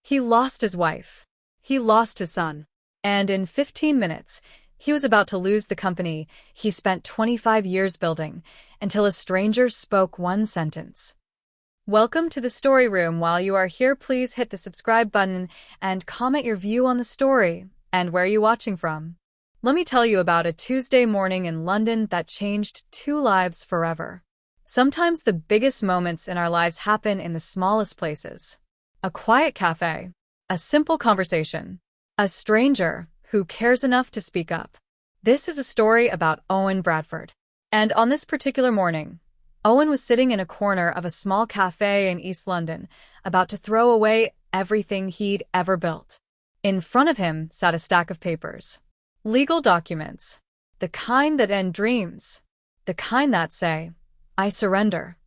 He lost his wife. He lost his son. And in 15 minutes, he was about to lose the company he spent 25 years building, until a stranger spoke one sentence. Welcome to the story room. While you are here, please hit the subscribe button and comment your view on the story and where you're watching from. Let me tell you about a Tuesday morning in London that changed two lives forever. Sometimes the biggest moments in our lives happen in the smallest places. A quiet cafe, a simple conversation, a stranger who cares enough to speak up. This is a story about Owen Bradford. And on this particular morning, Owen was sitting in a corner of a small cafe in East London, about to throw away everything he'd ever built. In front of him sat a stack of papers. Legal documents. The kind that end dreams. The kind that say, I surrender.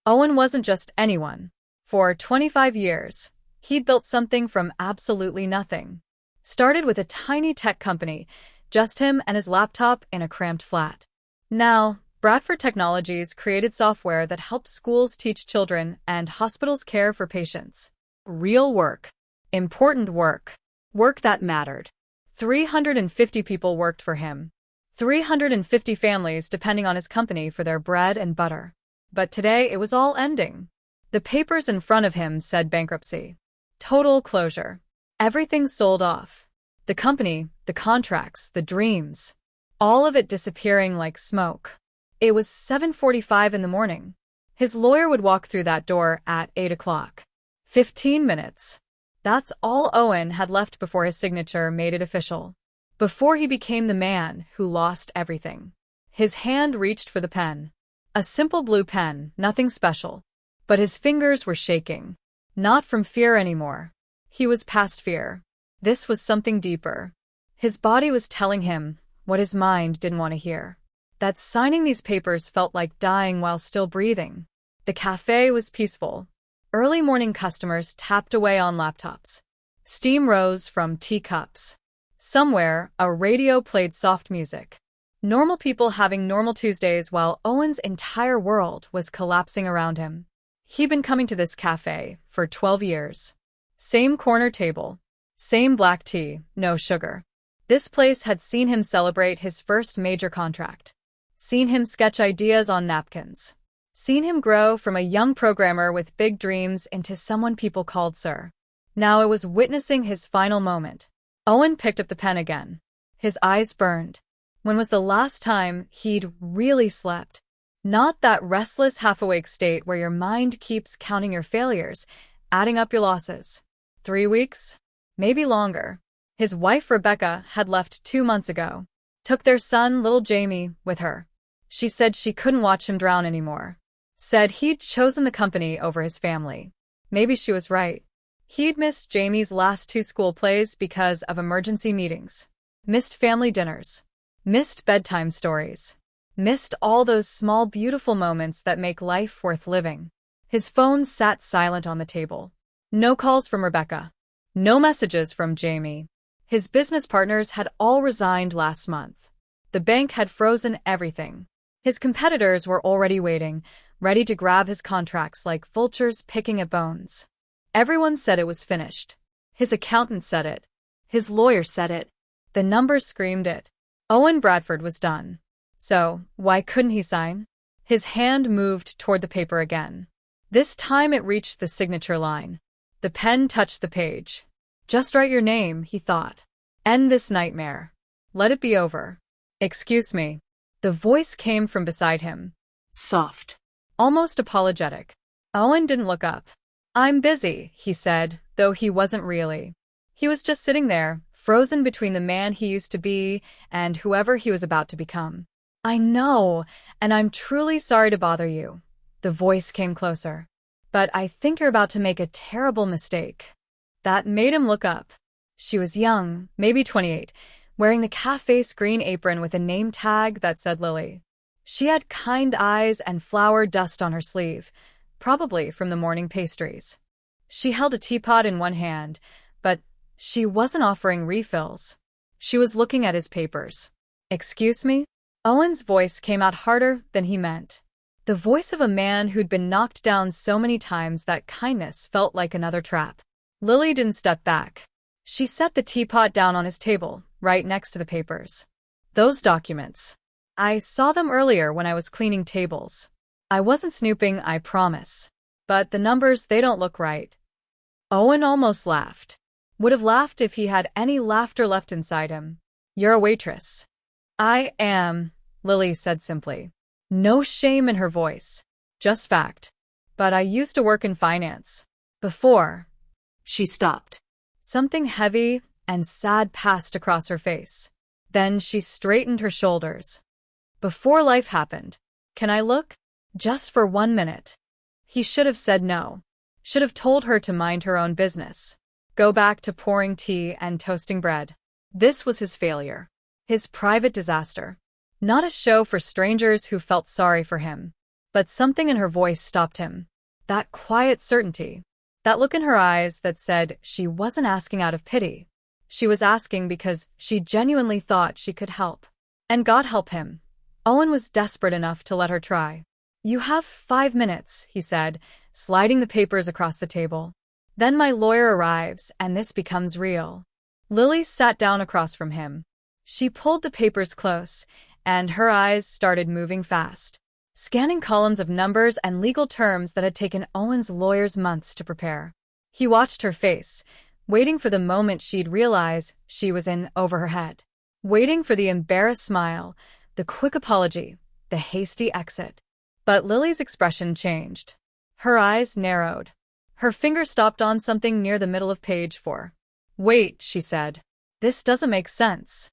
Owen wasn't just anyone. For 25 years, he'd built something from absolutely nothing. Started with a tiny tech company, just him and his laptop in a cramped flat. Now, Bradford Technologies created software that helps schools teach children and hospitals care for patients. Real work. Important work. Work that mattered. 350 people worked for him. 350 families depending on his company for their bread and butter. But today it was all ending. The papers in front of him said bankruptcy. Total closure. Everything sold off. The company, the contracts, the dreams. All of it disappearing like smoke. It was 7:45 in the morning. His lawyer would walk through that door at 8 o'clock. 15 minutes. That's all Owen had left before his signature made it official. Before he became the man who lost everything. His hand reached for the pen. A simple blue pen, nothing special. But his fingers were shaking. Not from fear anymore. He was past fear. This was something deeper. His body was telling him what his mind didn't want to hear. That signing these papers felt like dying while still breathing. The cafe was peaceful. Early morning customers tapped away on laptops. Steam rose from teacups. Somewhere, a radio played soft music. Normal people having normal Tuesdays while Owen's entire world was collapsing around him. He'd been coming to this cafe for 12 years. Same corner table. Same black tea, no sugar. This place had seen him celebrate his first major contract. Seen him sketch ideas on napkins. Seen him grow from a young programmer with big dreams into someone people called Sir. Now it was witnessing his final moment. Owen picked up the pen again. His eyes burned. When was the last time he'd really slept? Not that restless half-awake state where your mind keeps counting your failures, adding up your losses. 3 weeks? Maybe longer. His wife Rebecca had left 2 months ago. Took their son, little Jamie, with her. She said she couldn't watch him drown anymore. Said he'd chosen the company over his family. Maybe she was right. He'd missed Jamie's last 2 school plays because of emergency meetings. Missed family dinners. Missed bedtime stories. Missed all those small beautiful moments that make life worth living. His phone sat silent on the table. No calls from Rebecca. No messages from Jamie. His business partners had all resigned last month. The bank had frozen everything. His competitors were already waiting, ready to grab his contracts like vultures picking at bones. Everyone said it was finished. His accountant said it. His lawyer said it. The numbers screamed it. Owen Bradford was done. So, why couldn't he sign? His hand moved toward the paper again. This time it reached the signature line. The pen touched the page. Just write your name, he thought. End this nightmare. Let it be over. Excuse me. The voice came from beside him. Soft. Almost apologetic. Owen didn't look up. I'm busy, he said, though he wasn't really. He was just sitting there, frozen between the man he used to be and whoever he was about to become. I know, and I'm truly sorry to bother you. The voice came closer. But I think you're about to make a terrible mistake. That made him look up. She was young, maybe 28, wearing the cafe's green apron with a name tag that said Lily. She had kind eyes and flour dust on her sleeve, probably from the morning pastries. She held a teapot in one hand, but she wasn't offering refills. She was looking at his papers. Excuse me? Owen's voice came out harder than he meant. The voice of a man who'd been knocked down so many times that kindness felt like another trap. Lily didn't step back. She set the teapot down on his table, right next to the papers. Those documents. I saw them earlier when I was cleaning tables. I wasn't snooping, I promise. But the numbers, they don't look right. Owen almost laughed. Would have laughed if he had any laughter left inside him. You're a waitress. I am, Lily said simply. No shame in her voice. Just fact. But I used to work in finance. Before. She stopped. Something heavy and sad passed across her face. Then she straightened her shoulders. Before life happened. Can I look? Just for 1 minute. He should have said no. Should have told her to mind her own business. Go back to pouring tea and toasting bread. This was his failure. His private disaster. Not a show for strangers who felt sorry for him. But something in her voice stopped him. That quiet certainty. That look in her eyes that said she wasn't asking out of pity. She was asking because she genuinely thought she could help. And God help him. Owen was desperate enough to let her try. You have 5 minutes, he said, sliding the papers across the table. Then my lawyer arrives, and this becomes real. Lily sat down across from him. She pulled the papers close, and her eyes started moving fast, scanning columns of numbers and legal terms that had taken Owen's lawyers months to prepare. He watched her face, waiting for the moment she'd realize she was in over her head. Waiting for the embarrassed smile, the quick apology, the hasty exit. But Lily's expression changed. Her eyes narrowed. Her finger stopped on something near the middle of page 4. Wait, she said. This doesn't make sense.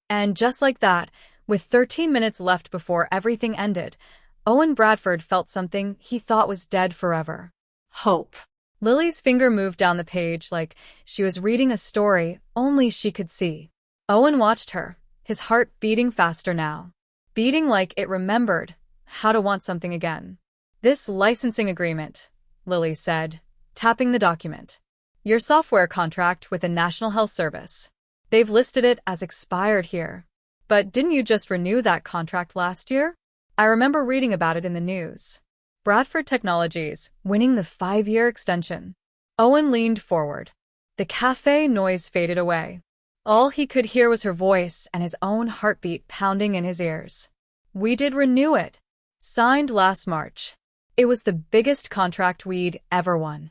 And just like that, with 13 minutes left before everything ended, Owen Bradford felt something he thought was dead forever. Hope. Lily's finger moved down the page like she was reading a story only she could see. Owen watched her, his heart beating faster now. Beating like it remembered how to want something again. This licensing agreement, Lily said, tapping the document. Your software contract with the National Health Service. They've listed it as expired here. But didn't you just renew that contract last year? I remember reading about it in the news. Bradford Technologies winning the 5-year extension. Owen leaned forward. The cafe noise faded away. All he could hear was her voice and his own heartbeat pounding in his ears. We did renew it. Signed last March. It was the biggest contract we'd ever won.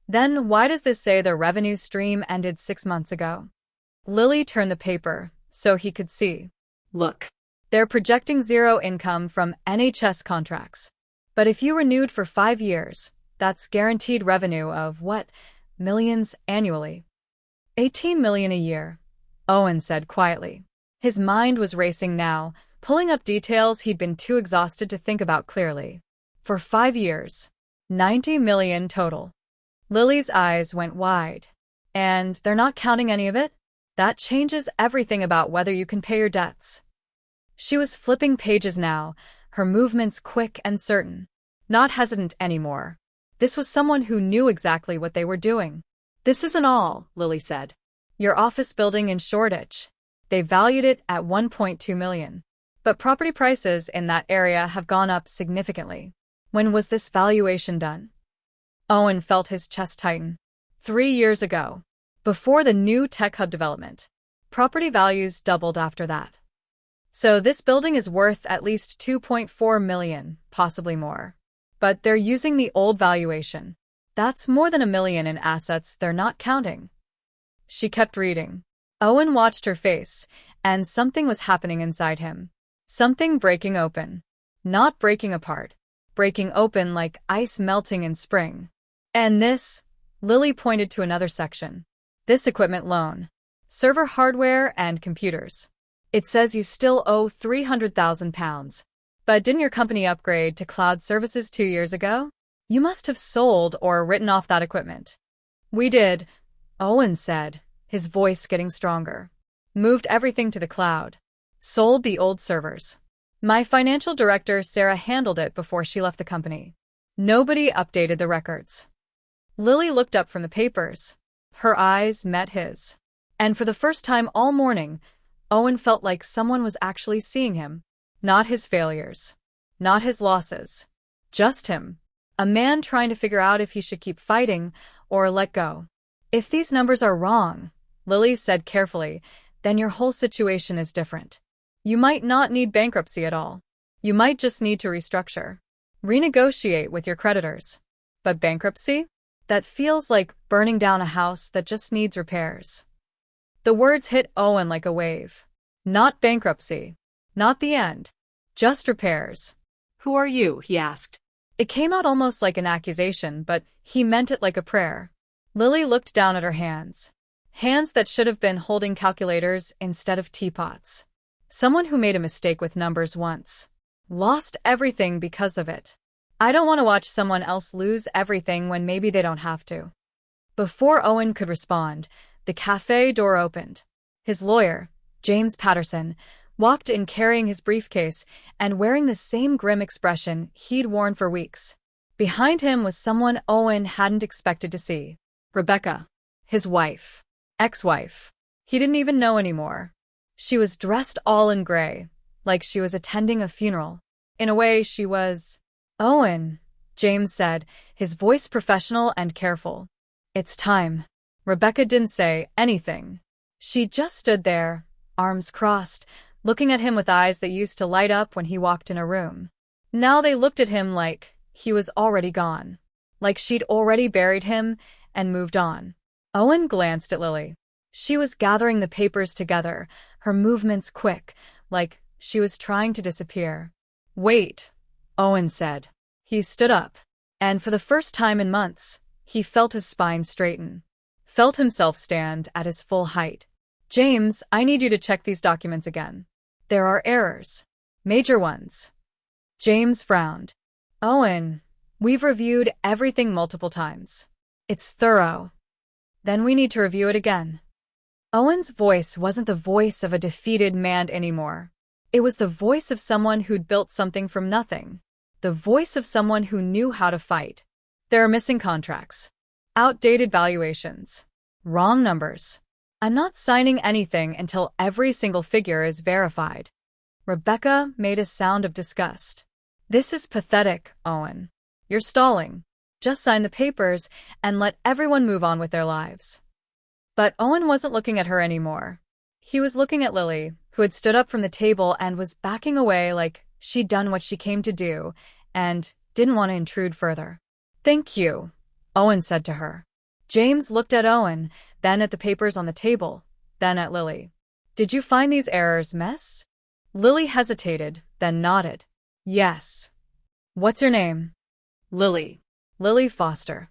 Then why does this say the revenue stream ended 6 months ago? Lily turned the paper so he could see. Look. They're projecting zero income from NHS contracts. But if you renewed for 5 years, that's guaranteed revenue of what? Millions annually. 18 million a year, Owen said quietly. His mind was racing now, pulling up details he'd been too exhausted to think about clearly. For 5 years. 90 million total. Lily's eyes went wide. And they're not counting any of it? That changes everything about whether you can pay your debts. She was flipping pages now, her movements quick and certain. Not hesitant anymore. This was someone who knew exactly what they were doing. This isn't all, Lily said. Your office building in Shoreditch. They valued it at 1.2 million. But property prices in that area have gone up significantly. When was this valuation done? Owen felt his chest tighten. 3 years ago. Before the new tech hub development. Property values doubled after that. So this building is worth at least 2.4 million, possibly more. But they're using the old valuation. That's more than $1 million in assets they're not counting. She kept reading. Owen watched her face, and something was happening inside him. Something breaking open. Not breaking apart. Breaking open like ice melting in spring. And this, Lily pointed to another section. This equipment loan. Server hardware and computers. It says you still owe £300,000. But didn't your company upgrade to cloud services 2 years ago? You must have sold or written off that equipment. We did, Owen said, his voice getting stronger. Moved everything to the cloud. Sold the old servers. My financial director, Sarah, handled it before she left the company. Nobody updated the records. Lily looked up from the papers. Her eyes met his. And for the first time all morning, Owen felt like someone was actually seeing him. Not his failures. Not his losses. Just him. A man trying to figure out if he should keep fighting or let go. If these numbers are wrong, Lily said carefully, then your whole situation is different. You might not need bankruptcy at all. You might just need to restructure. Renegotiate with your creditors. But bankruptcy? That feels like burning down a house that just needs repairs. The words hit Owen like a wave. Not bankruptcy. Not the end. Just repairs. Who are you? He asked. It came out almost like an accusation, but he meant it like a prayer. Lily looked down at her hands. Hands that should have been holding calculators instead of teapots. Someone who made a mistake with numbers once. Lost everything because of it. I don't want to watch someone else lose everything when maybe they don't have to. Before Owen could respond, the cafe door opened. His lawyer, James Patterson, walked in carrying his briefcase and wearing the same grim expression he'd worn for weeks. Behind him was someone Owen hadn't expected to see. Rebecca, his wife. Ex-wife. He didn't even know anymore. She was dressed all in gray, like she was attending a funeral. In a way, she was... Owen, James said, his voice professional and careful. It's time. Rebecca didn't say anything. She just stood there, arms crossed, looking at him with eyes that used to light up when he walked in a room. Now they looked at him like he was already gone. Like she'd already buried him and moved on. Owen glanced at Lily. She was gathering the papers together, her movements quick, like she was trying to disappear. Wait, Owen said. He stood up, and for the first time in months, he felt his spine straighten. Felt himself stand at his full height. James, I need you to check these documents again. There are errors. Major ones. James frowned. Owen, we've reviewed everything multiple times. It's thorough. Then we need to review it again. Owen's voice wasn't the voice of a defeated man anymore. It was the voice of someone who'd built something from nothing. The voice of someone who knew how to fight. There are missing contracts. Outdated valuations. Wrong numbers. I'm not signing anything until every single figure is verified. Rebecca made a sound of disgust. This is pathetic, Owen. You're stalling. Just sign the papers and let everyone move on with their lives. But Owen wasn't looking at her anymore. He was looking at Lily, who had stood up from the table and was backing away like she'd done what she came to do and didn't want to intrude further. Thank you, Owen said to her. James looked at Owen, then at the papers on the table, then at Lily. Did you find these errors, miss? Lily hesitated, then nodded. Yes. What's your name? Lily. Lily Foster.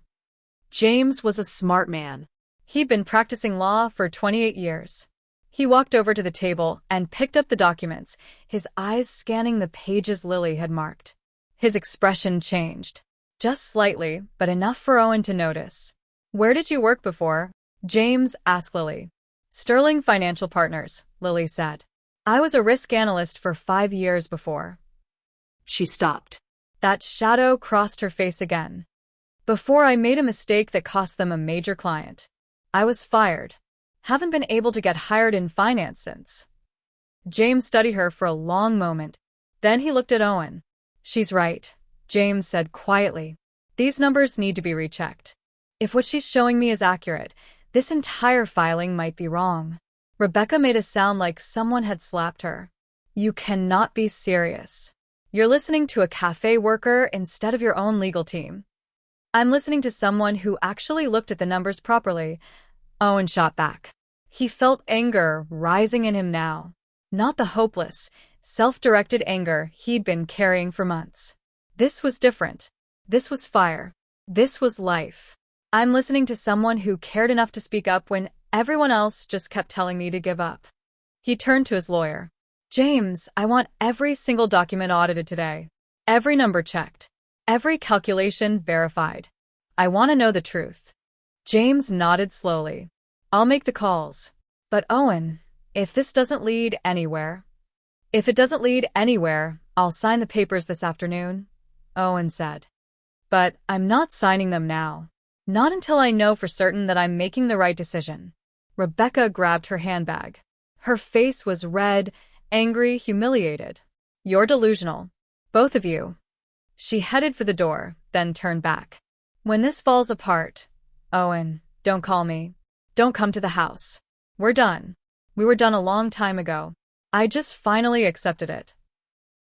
James was a smart man. He'd been practicing law for 28 years. He walked over to the table and picked up the documents, his eyes scanning the pages Lily had marked. His expression changed. Just slightly, but enough for Owen to notice. Where did you work before? James asked Lily. Sterling Financial Partners, Lily said. I was a risk analyst for 5 years before. She stopped. That shadow crossed her face again. Before I made a mistake that cost them a major client. I was fired. Haven't been able to get hired in finance since. James studied her for a long moment. Then he looked at Owen. She's right, James said quietly. These numbers need to be rechecked. If what she's showing me is accurate, this entire filing might be wrong. Rebecca made a sound like someone had slapped her. You cannot be serious. You're listening to a cafe worker instead of your own legal team. I'm listening to someone who actually looked at the numbers properly. Owen shot back. He felt anger rising in him now. Not the hopeless, self-directed anger he'd been carrying for months. This was different. This was fire. This was life. I'm listening to someone who cared enough to speak up when everyone else just kept telling me to give up. He turned to his lawyer. James, I want every single document audited today. Every number checked. Every calculation verified. I want to know the truth. James nodded slowly. I'll make the calls. But Owen, if this doesn't lead anywhere... If it doesn't lead anywhere, I'll sign the papers this afternoon, Owen said. But I'm not signing them now. Not until I know for certain that I'm making the right decision. Rebecca grabbed her handbag. Her face was red, angry, humiliated. You're delusional. Both of you. She headed for the door, then turned back. When this falls apart, Owen, Don't call me. Don't come to the house. We're done. We were done a long time ago. I just finally accepted it."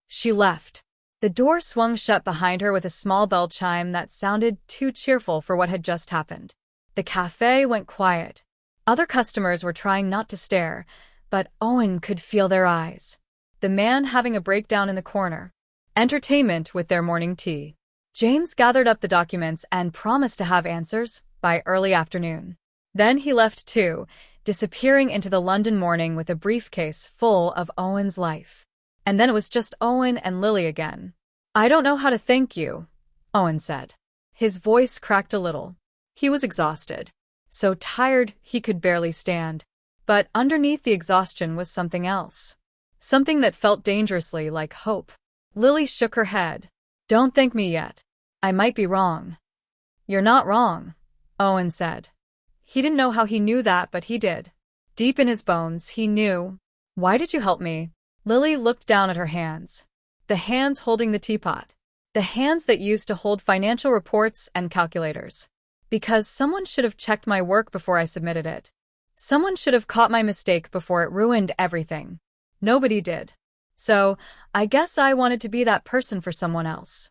She left. The door swung shut behind her with a small bell chime that sounded too cheerful for what had just happened. The cafe went quiet. Other customers were trying not to stare, but Owen could feel their eyes. The man having a breakdown in the corner. Entertainment with their morning tea. James gathered up the documents and promised to have answers by early afternoon. Then he left too, disappearing into the London morning with a briefcase full of Owen's life. And then it was just Owen and Lily again. "I don't know how to thank you," Owen said. His voice cracked a little. He was exhausted. So tired he could barely stand. But underneath the exhaustion was something else. Something that felt dangerously like hope. Lily shook her head. "Don't thank me yet. I might be wrong." "You're not wrong," Owen said. He didn't know how he knew that, but he did. Deep in his bones, he knew. "Why did you help me?" Lily looked down at her hands. The hands holding the teapot. The hands that used to hold financial reports and calculators. "Because someone should have checked my work before I submitted it. Someone should have caught my mistake before it ruined everything. Nobody did. So, I guess I wanted to be that person for someone else."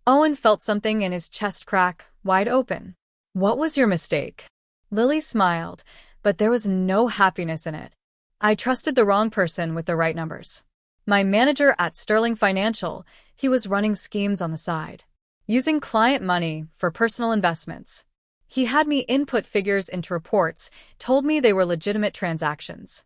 Owen felt something in his chest crack, wide open. "What was your mistake?" Lily smiled, but there was no happiness in it. "I trusted the wrong person with the right numbers. My manager at Sterling Financial, he was running schemes on the side. Using client money for personal investments. He had me input figures into reports, told me they were legitimate transactions.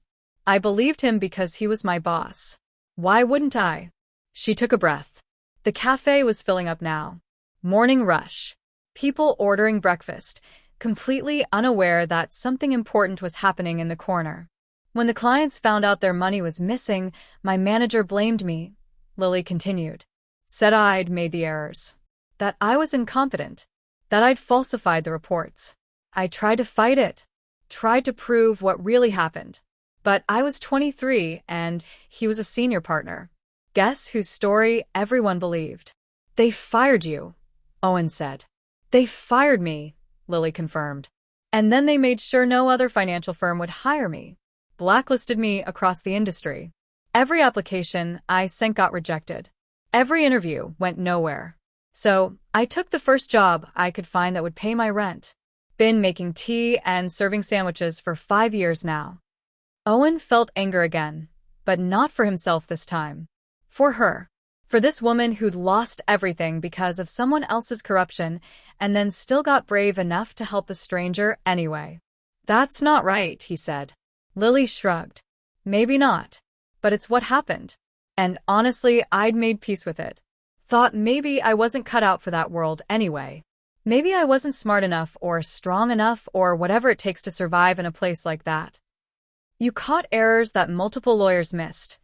I believed him because he was my boss. Why wouldn't I?" She took a breath. The cafe was filling up now. Morning rush. People ordering breakfast, completely unaware that something important was happening in the corner. "When the clients found out their money was missing, my manager blamed me," Lily continued. "Said I'd made the errors. That I was incompetent. That I'd falsified the reports. I tried to fight it. Tried to prove what really happened. But I was 23 and he was a senior partner. Guess whose story everyone believed?" "They fired you," Owen said. "They fired me," Lily confirmed. "And then they made sure no other financial firm would hire me. Blacklisted me across the industry. Every application I sent got rejected. Every interview went nowhere. So, I took the first job I could find that would pay my rent. Been making tea and serving sandwiches for 5 years now." Owen felt anger again, but not for himself this time. For her. For this woman who'd lost everything because of someone else's corruption and then still got brave enough to help a stranger anyway. "That's not right," he said. Lily shrugged. "Maybe not. But it's what happened. And honestly, I'd made peace with it. Thought maybe I wasn't cut out for that world anyway. Maybe I wasn't smart enough or strong enough or whatever it takes to survive in a place like that." "You caught errors that multiple lawyers missed,"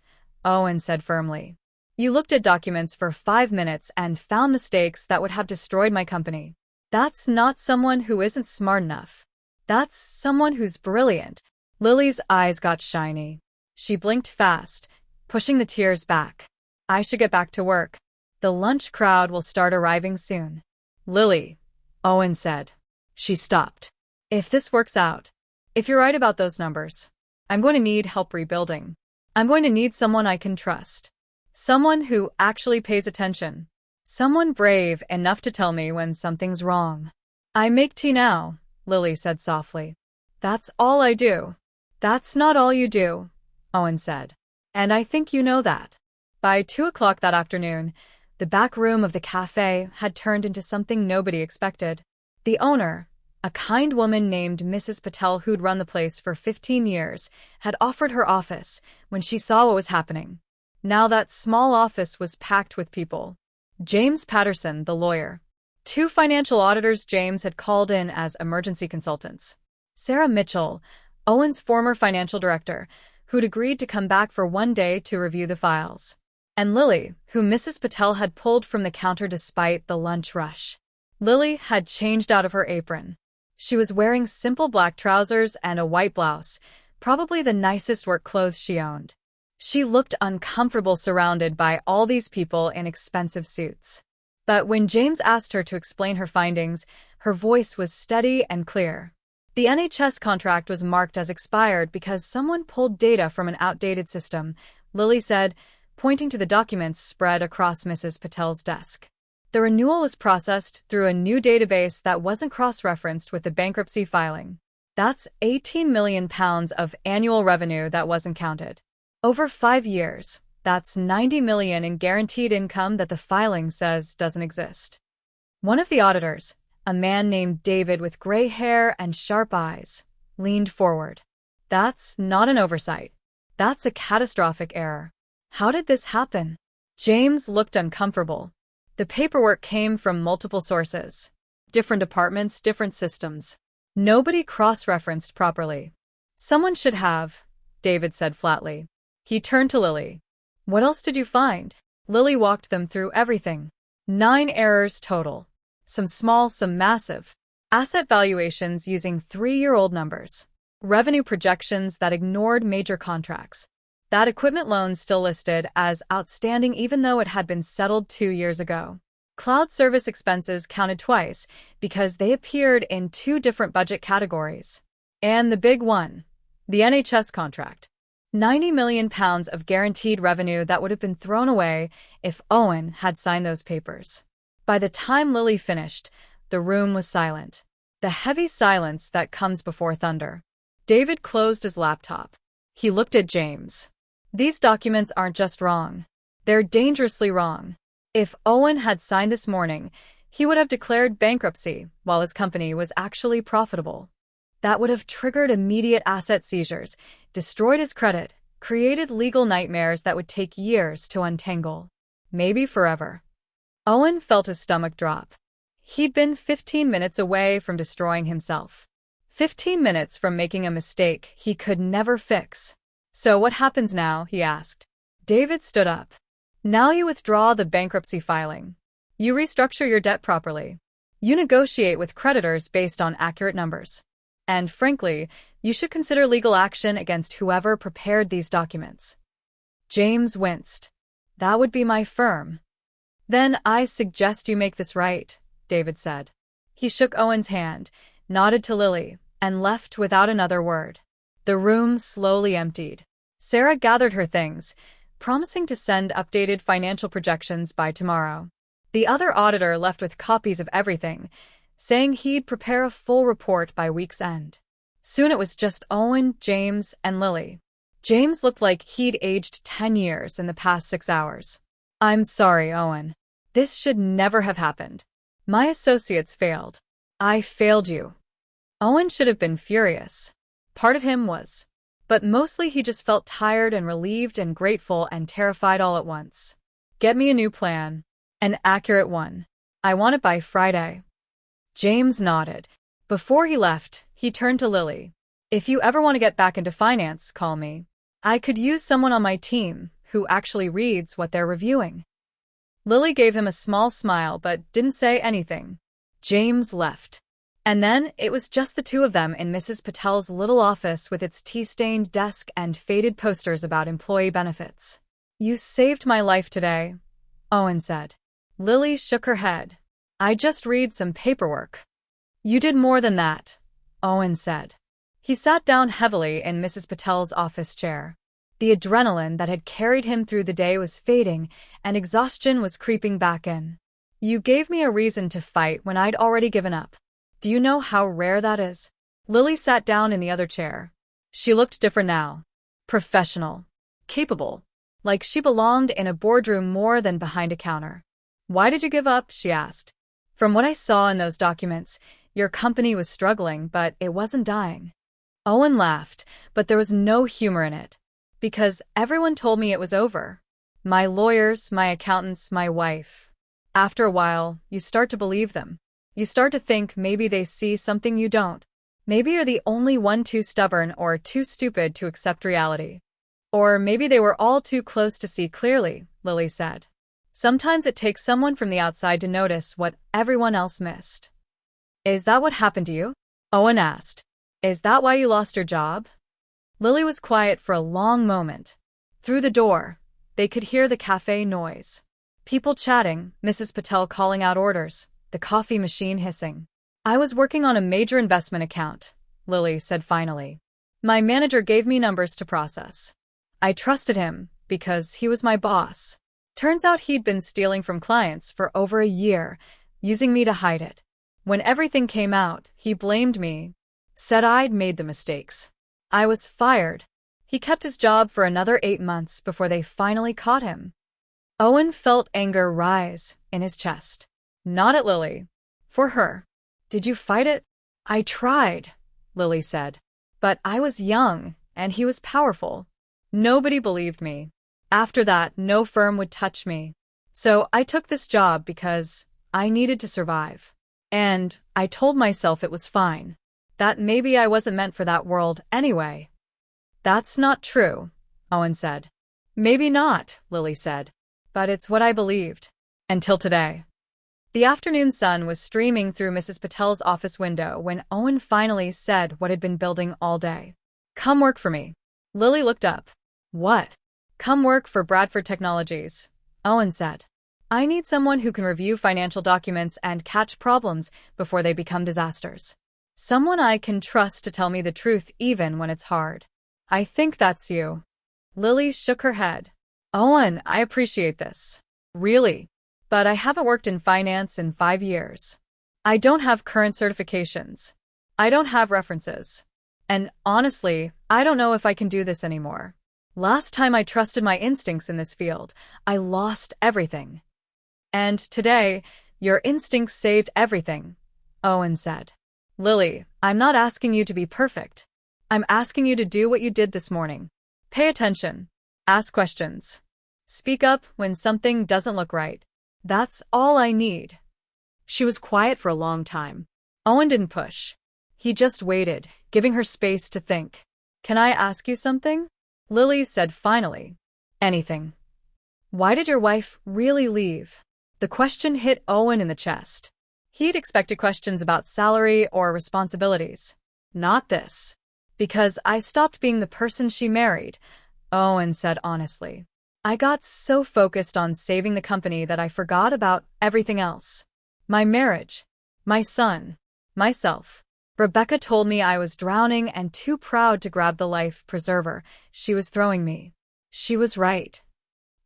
Owen said firmly. "You looked at documents for 5 minutes and found mistakes that would have destroyed my company. That's not someone who isn't smart enough. That's someone who's brilliant." Lily's eyes got shiny. She blinked fast, pushing the tears back. "I should get back to work. The lunch crowd will start arriving soon." "Lily," Owen said. She stopped. "If this works out, if you're right about those numbers, I'm going to need help rebuilding. I'm going to need someone I can trust. Someone who actually pays attention. Someone brave enough to tell me when something's wrong." "I make tea now," Lily said softly. "That's all I do." "That's not all you do," Owen said. "And I think you know that." By 2 o'clock that afternoon, the back room of the cafe had turned into something nobody expected. The owner, a kind woman named Mrs. Patel who'd run the place for 15 years, had offered her office when she saw what was happening. Now that small office was packed with people. James Patterson, the lawyer. 2 financial auditors James had called in as emergency consultants. Sarah Mitchell, Owen's former financial director, who'd agreed to come back for 1 day to review the files. And Lily, who Mrs. Patel had pulled from the counter despite the lunch rush. Lily had changed out of her apron. She was wearing simple black trousers and a white blouse, probably the nicest work clothes she owned. She looked uncomfortable surrounded by all these people in expensive suits. But when James asked her to explain her findings, her voice was steady and clear. The NHS contract was marked as expired because someone pulled data from an outdated system, Lily said, pointing to the documents spread across Mrs. Patel's desk. The renewal was processed through a new database that wasn't cross-referenced with the bankruptcy filing. That's £18 million of annual revenue that wasn't counted. Over 5 years, that's $90 million in guaranteed income that the filing says doesn't exist. One of the auditors, a man named David with gray hair and sharp eyes, leaned forward. That's not an oversight. That's a catastrophic error. How did this happen? James looked uncomfortable. The paperwork came from multiple sources. Different departments, different systems. Nobody cross-referenced properly. Someone should have, David said flatly. He turned to Lily. What else did you find? Lily walked them through everything. 9 errors total. Some small, some massive. Asset valuations using 3-year-old numbers. Revenue projections that ignored major contracts. That equipment loan still listed as outstanding even though it had been settled 2 years ago. Cloud service expenses counted twice because they appeared in 2 different budget categories. And the big one, the NHS contract. £90 million of guaranteed revenue that would have been thrown away if Owen had signed those papers. By the time Lily finished, the room was silent. The heavy silence that comes before thunder. David closed his laptop. He looked at James. These documents aren't just wrong. They're dangerously wrong. If Owen had signed this morning, he would have declared bankruptcy while his company was actually profitable. That would have triggered immediate asset seizures, destroyed his credit, created legal nightmares that would take years to untangle. Maybe forever. Owen felt his stomach drop. He'd been 15 minutes away from destroying himself. 15 minutes from making a mistake he could never fix. So what happens now? He asked. David stood up. Now you withdraw the bankruptcy filing. You restructure your debt properly. You negotiate with creditors based on accurate numbers. And frankly, you should consider legal action against whoever prepared these documents. James winced. That would be my firm. Then I suggest you make this right, David said. He shook Owen's hand, nodded to Lily, and left without another word. The room slowly emptied. Sarah gathered her things, promising to send updated financial projections by tomorrow. The other auditor left with copies of everything, saying he'd prepare a full report by week's end. Soon it was just Owen, James, and Lily. James looked like he'd aged 10 years in the past 6 hours. I'm sorry, Owen. This should never have happened. My associates failed. I failed you. Owen should have been furious. Part of him was. But mostly he just felt tired and relieved and grateful and terrified all at once. Get me a new plan. An accurate one. I want it by Friday. James nodded. Before he left, he turned to Lily. If you ever want to get back into finance, call me. I could use someone on my team who actually reads what they're reviewing. Lily gave him a small smile but didn't say anything. James left. And then it was just the two of them in Mrs. Patel's little office with its tea-stained desk and faded posters about employee benefits. You saved my life today, Owen said. Lily shook her head. I just read some paperwork. You did more than that, Owen said. He sat down heavily in Mrs. Patel's office chair. The adrenaline that had carried him through the day was fading, and exhaustion was creeping back in. You gave me a reason to fight when I'd already given up. Do you know how rare that is? Lily sat down in the other chair. She looked different now. Professional. Capable. Like she belonged in a boardroom more than behind a counter. Why did you give up? She asked. From what I saw in those documents, your company was struggling, but it wasn't dying. Owen laughed, but there was no humor in it. Because everyone told me it was over. My lawyers, my accountants, my wife. After a while, you start to believe them. You start to think maybe they see something you don't. Maybe you're the only one too stubborn or too stupid to accept reality. Or maybe they were all too close to see clearly, Lily said. Sometimes it takes someone from the outside to notice what everyone else missed. Is that what happened to you? Owen asked. Is that why you lost your job? Lily was quiet for a long moment. Through the door, they could hear the cafe noise. People chatting, Mrs. Patel calling out orders, the coffee machine hissing. I was working on a major investment account, Lily said finally. My manager gave me numbers to process. I trusted him because he was my boss. Turns out he'd been stealing from clients for over a year, using me to hide it. When everything came out, he blamed me, said I'd made the mistakes. I was fired. He kept his job for another 8 months before they finally caught him. Owen felt anger rise in his chest. Not at Lily. For her. Did you fight it? I tried, Lily said. But I was young, and he was powerful. Nobody believed me. After that, no firm would touch me. So I took this job because I needed to survive. And I told myself it was fine. That maybe I wasn't meant for that world anyway. That's not true, Owen said. Maybe not, Lily said. But it's what I believed. Until today. The afternoon sun was streaming through Mrs. Patel's office window when Owen finally said what had been building all day. Come work for me. Lily looked up. What? Come work for Bradford Technologies, Owen said. I need someone who can review financial documents and catch problems before they become disasters. Someone I can trust to tell me the truth even when it's hard. I think that's you. Lily shook her head. Owen, I appreciate this. Really? But I haven't worked in finance in 5 years. I don't have current certifications. I don't have references. And honestly, I don't know if I can do this anymore. Last time I trusted my instincts in this field, I lost everything. And today, your instincts saved everything, Owen said. Lily, I'm not asking you to be perfect. I'm asking you to do what you did this morning. Pay attention. Ask questions. Speak up when something doesn't look right. That's all I need. She was quiet for a long time. Owen didn't push. He just waited, giving her space to think. Can I ask you something? Lily said finally. Anything. Why did your wife really leave? The question hit Owen in the chest. He'd expected questions about salary or responsibilities. Not this. Because I stopped being the person she married, Owen said honestly. I got so focused on saving the company that I forgot about everything else. My marriage, my son, myself. Rebecca told me I was drowning and too proud to grab the life preserver she was throwing me. She was right.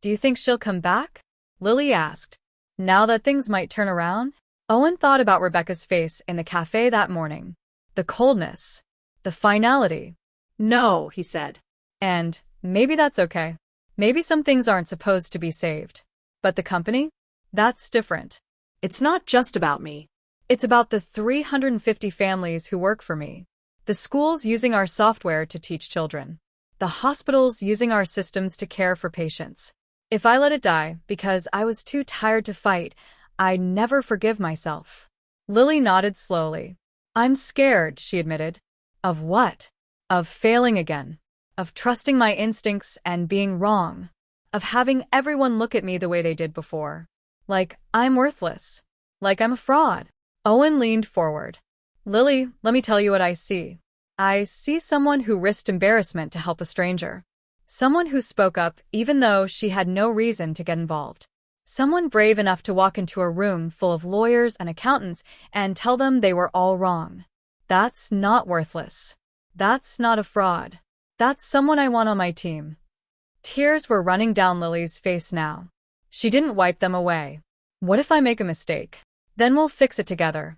Do you think she'll come back? Lily asked. Now that things might turn around? Owen thought about Rebecca's face in the cafe that morning. The coldness. The finality. No, he said. And maybe that's okay. Maybe some things aren't supposed to be saved. But the company? That's different. It's not just about me. It's about the 350 families who work for me. The schools using our software to teach children. The hospitals using our systems to care for patients. If I let it die because I was too tired to fight, I'd never forgive myself. Lily nodded slowly. I'm scared, she admitted. Of what? Of failing again. Of trusting my instincts and being wrong. Of having everyone look at me the way they did before. Like I'm worthless. Like I'm a fraud. Owen leaned forward. Lily, let me tell you what I see. I see someone who risked embarrassment to help a stranger. Someone who spoke up even though she had no reason to get involved. Someone brave enough to walk into a room full of lawyers and accountants and tell them they were all wrong. That's not worthless. That's not a fraud. That's someone I want on my team. Tears were running down Lily's face now. She didn't wipe them away. What if I make a mistake? Then we'll fix it together,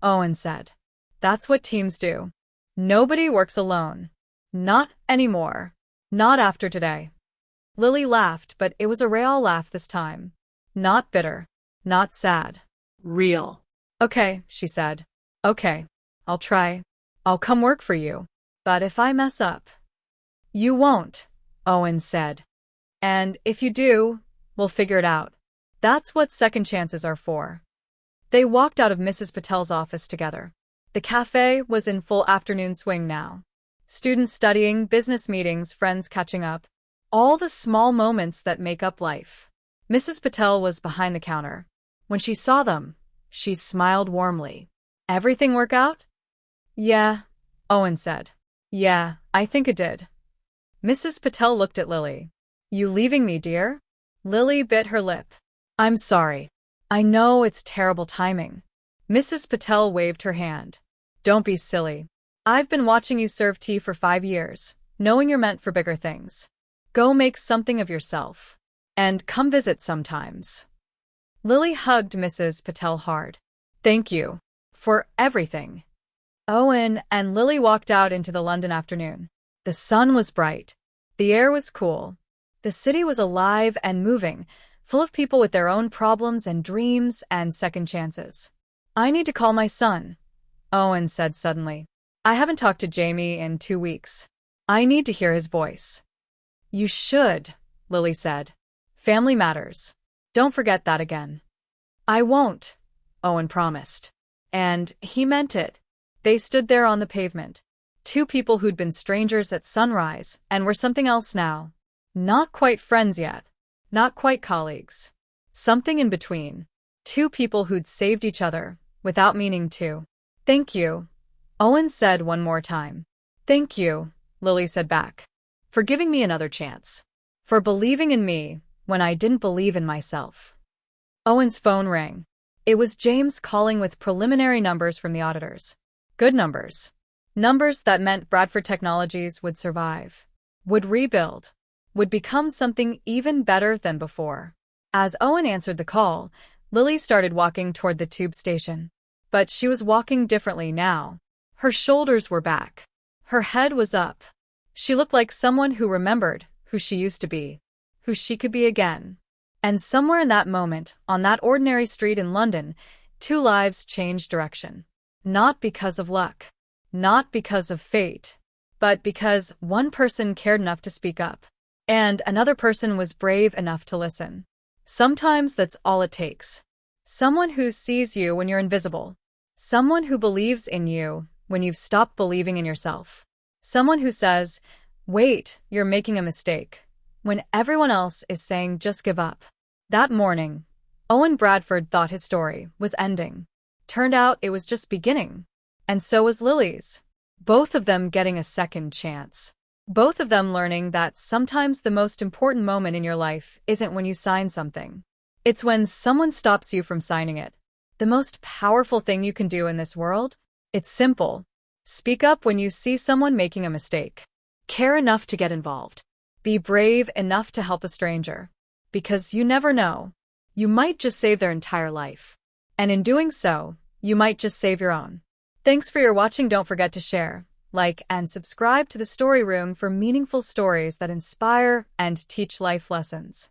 Owen said. That's what teams do. Nobody works alone. Not anymore. Not after today. Lily laughed, but it was a real laugh this time. Not bitter. Not sad. Real. Okay, she said. Okay, I'll try. I'll come work for you. But if I mess up... You won't, Owen said. And if you do, we'll figure it out. That's what second chances are for. They walked out of Mrs. Patel's office together. The cafe was in full afternoon swing now. Students studying, business meetings, friends catching up. All the small moments that make up life. Mrs. Patel was behind the counter. When she saw them, she smiled warmly. Everything work out? Yeah, Owen said. Yeah, I think it did. Mrs. Patel looked at Lily. You leaving me, dear? Lily bit her lip. I'm sorry. I know it's terrible timing. Mrs. Patel waved her hand. Don't be silly. I've been watching you serve tea for 5 years, knowing you're meant for bigger things. Go make something of yourself. And come visit sometimes. Lily hugged Mrs. Patel hard. Thank you. For everything. Owen and Lily walked out into the London afternoon. The sun was bright. The air was cool. The city was alive and moving, full of people with their own problems and dreams and second chances. I need to call my son, Owen said suddenly. I haven't talked to Jamie in 2 weeks. I need to hear his voice. You should, Lily said. Family matters. Don't forget that again. I won't, Owen promised. And he meant it. They stood there on the pavement. 2 people who'd been strangers at sunrise and were something else now. Not quite friends yet. Not quite colleagues. Something in between. 2 people who'd saved each other without meaning to. Thank you, Owen said one more time. Thank you, Lily said back. For giving me another chance. For believing in me when I didn't believe in myself. Owen's phone rang. It was James calling with preliminary numbers from the auditors. Good numbers. Numbers that meant Bradford Technologies would survive. Would rebuild. Would become something even better than before. As Owen answered the call, Lily started walking toward the tube station. But she was walking differently now. Her shoulders were back. Her head was up. She looked like someone who remembered who she used to be. Who she could be again. And somewhere in that moment, on that ordinary street in London, 2 lives changed direction. Not because of luck. Not because of fate. But because one person cared enough to speak up. And another person was brave enough to listen. Sometimes that's all it takes. Someone who sees you when you're invisible. Someone who believes in you when you've stopped believing in yourself. Someone who says, wait, you're making a mistake, when everyone else is saying just give up. That morning, Owen Bradford thought his story was ending. Turned out it was just beginning. And so was Lily's. Both of them getting a second chance. Both of them learning that sometimes the most important moment in your life isn't when you sign something. It's when someone stops you from signing it. The most powerful thing you can do in this world? It's simple. Speak up when you see someone making a mistake. Care enough to get involved. Be brave enough to help a stranger. Because you never know. You might just save their entire life. And in doing so, you might just save your own. Thanks for your watching. Don't forget to share, like, and subscribe to the Story Room for meaningful stories that inspire and teach life lessons.